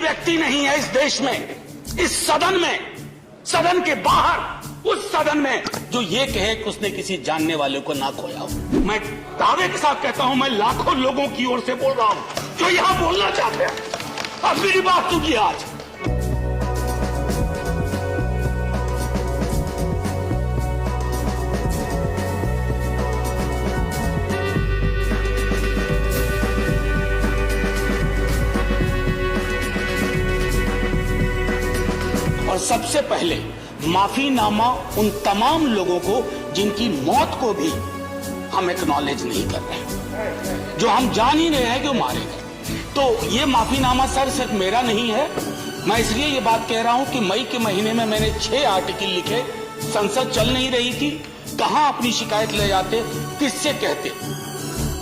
व्यक्ति नहीं है इस देश में, इस सदन में, सदन के बाहर, उस सदन में जो ये कहे कि उसने किसी जानने वाले को ना खोया हो। मैं दावे के साथ कहता हूं, मैं लाखों लोगों की ओर से बोल रहा हूं जो यहां बोलना चाहते हैं। अब मेरी बात सुनिए। आज और सबसे पहले माफीनामा उन तमाम लोगों को जिनकी मौत को भी हम एक्नॉलेज नहीं कर रहे, जो हम जान ही नहीं है कि वो मारे गए। तो ये माफीनामा सर सिर्फ मेरा नहीं है। मैं इसलिए ये बात कह रहा हूं कि मई के महीने में मैंने 6 आर्टिकल लिखे। संसद चल नहीं रही थी, कहां अपनी शिकायत ले जाते, किससे कहते।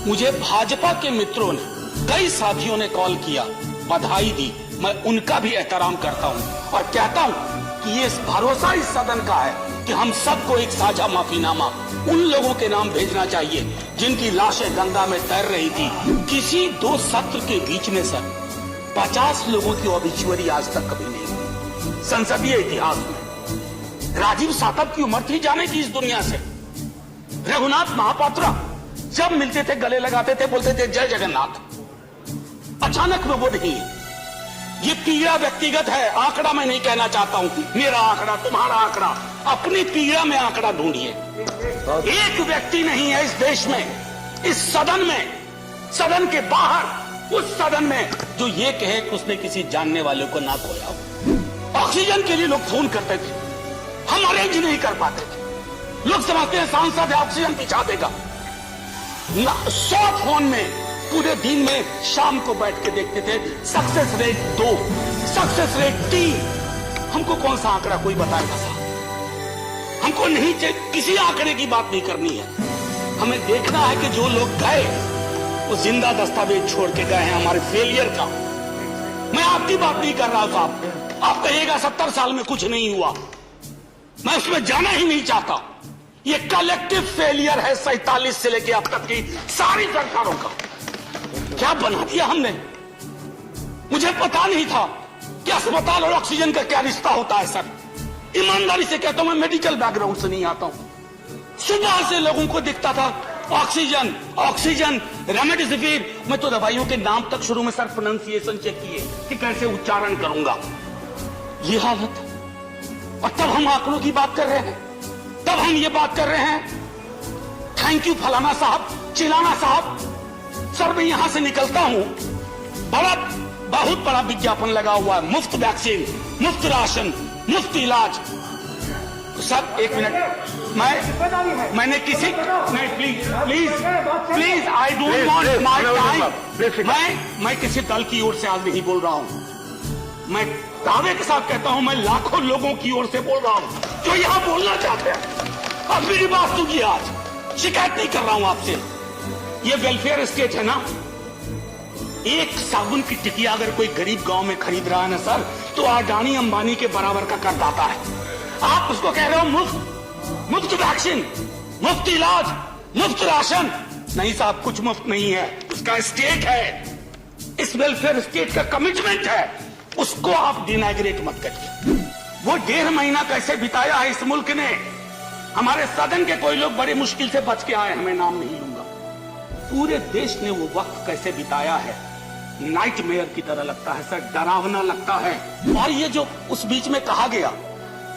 मुझे भाजपा के मित्रों ने, कई साथियों ने कॉल किया, बधाई दी। मैं उनका भी एहतराम करता हूं और कहता हूं कि ये भरोसा इस सदन का है कि हम सबको एक साझा माफीनामा उन लोगों के नाम भेजना चाहिए जिनकी लाशें गंगा में तैर रही थी। किसी 2 सत्र के बीच में सर 50 लोगों की ऑबिचुअरी आज तक कभी नहीं हुई संसदीय इतिहास में। राजीव सातव की उम्र थी जाने की इस दुनिया से। रघुनाथ महापात्रा जब मिलते थे गले लगाते थे, बोलते थे जय जगन्नाथ। अचानक में वो नहीं। ये पीड़ा व्यक्तिगत है, आंकड़ा मैं नहीं कहना चाहता हूं, मेरा आंकड़ा, तुम्हारा आंकड़ा, अपनी पीड़ा में आंकड़ा ढूंढिए। एक व्यक्ति नहीं है इस देश में, इस सदन में, सदन के बाहर, उस सदन में जो ये कहे कि उसने किसी जानने वाले को ना खोया हो। ऑक्सीजन के लिए लोग फोन करते थे, हम अरेंज नहीं कर पाते थे। लोग समझते हैं सांसद है, ऑक्सीजन पिछा देगा। 100 फोन में पूरे दिन में शाम को बैठ के देखते थे, सक्सेस रेट 2, सक्सेस रेट 3। हमको कौन सा आंकड़ा कोई बताएगा साहब? हमको नहीं चाहिए, किसी आंकड़े की बात नहीं करनी है। हमें देखना है कि जो लोग गए वो जिंदा दस्तावेज छोड़ के गए हैं हमारे फेलियर का। मैं आपकी बात नहीं कर रहा साहब। आप कहिएगा 70 साल में कुछ नहीं हुआ, मैं उसमें जाना ही नहीं चाहता। ये कलेक्टिव फेलियर है 47 से लेकर अब तक की सारी सरकारों का। क्या बना दिया हमने? मुझे पता नहीं था कि अस्पताल और ऑक्सीजन का क्या रिश्ता होता है सर। ईमानदारी से कहता हूं, मैं मेडिकल बैकग्राउंड से नहीं आता हूं। सुबह से लोगों को दिखता था ऑक्सीजन, ऑक्सीजन, रेमडेसिविर। मैं तो दवाइयों के नाम तक शुरू में सर प्रोनाउंसिएशन चेक किए कि कैसे उच्चारण करूंगा। ये हालत। और तब हम आंकड़ों की बात कर रहे हैं, तब हम ये बात कर रहे हैं थैंक यू फलाना साहब, चिलाना साहब। सर मैं यहां से निकलता हूं, बहुत बड़ा विज्ञापन लगा हुआ है, मुफ्त वैक्सीन, मुफ्त राशन, मुफ्त इलाज। सर 1 मिनट, मैंने किसी नहीं, please I don't want my time. मैं किसी दल की ओर से आज नहीं बोल रहा हूं। मैं दावे के साथ कहता हूं, मैं लाखों लोगों की ओर से बोल रहा हूं जो यहां बोलना चाहते हैं। अब मेरी बात सुनिए। आज शिकायत नहीं कर रहा हूं आपसे। ये वेलफेयर स्टेट है ना। एक साबुन की टिकिया अगर कोई गरीब गांव में खरीद रहा है ना सर, तो अडानी अंबानी के बराबर का करदाता है। आप उसको कह रहे हो मुफ्त, मुफ्त वैक्सीन, मुफ्त इलाज, मुफ्त राशन। नहीं साहब, कुछ मुफ्त नहीं है, उसका स्टेट है। इस वेलफेयर स्टेट का कमिटमेंट है, उसको आप डिनाइग्रेट मत करिए। वो 1.5 महीना कैसे बिताया है इस मुल्क ने। हमारे सदन के कोई लोग बड़ी मुश्किल से बच के आए, हमें नाम नहीं लूंगा। पूरे देश ने वो वक्त कैसे बिताया है, नाइटमेयर की तरह लगता है सर, डरावना लगता है। और ये जो उस बीच में कहा गया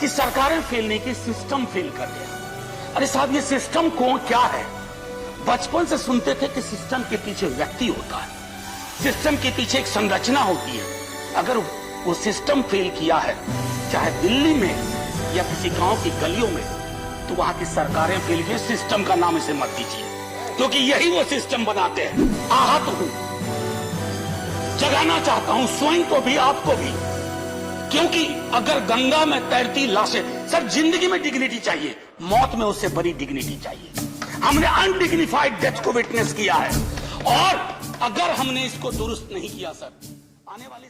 कि सरकारें फेल नहीं की, सिस्टम फेल कर गया। अरे साहब, ये सिस्टम कौन क्या है? बचपन से सुनते थे कि सिस्टम के पीछे व्यक्ति होता है, सिस्टम के पीछे एक संरचना होती है। अगर वो सिस्टम फेल किया है, चाहे दिल्ली में या किसी गांव की गलियों में, तो वहां की सरकारें फेल की। सिस्टम का नाम इसे मत दीजिए, क्योंकि यही वो सिस्टम बनाते हैं। आहत हूं, जगाना चाहता हूं स्वयं को भी, आपको भी। क्योंकि अगर गंगा में तैरती लाशें, सर जिंदगी में डिग्निटी चाहिए, मौत में उससे बड़ी डिग्निटी चाहिए। हमने अनडिग्निफाइड डेथ को विटनेस किया है, और अगर हमने इसको दुरुस्त नहीं किया सर, आने वाली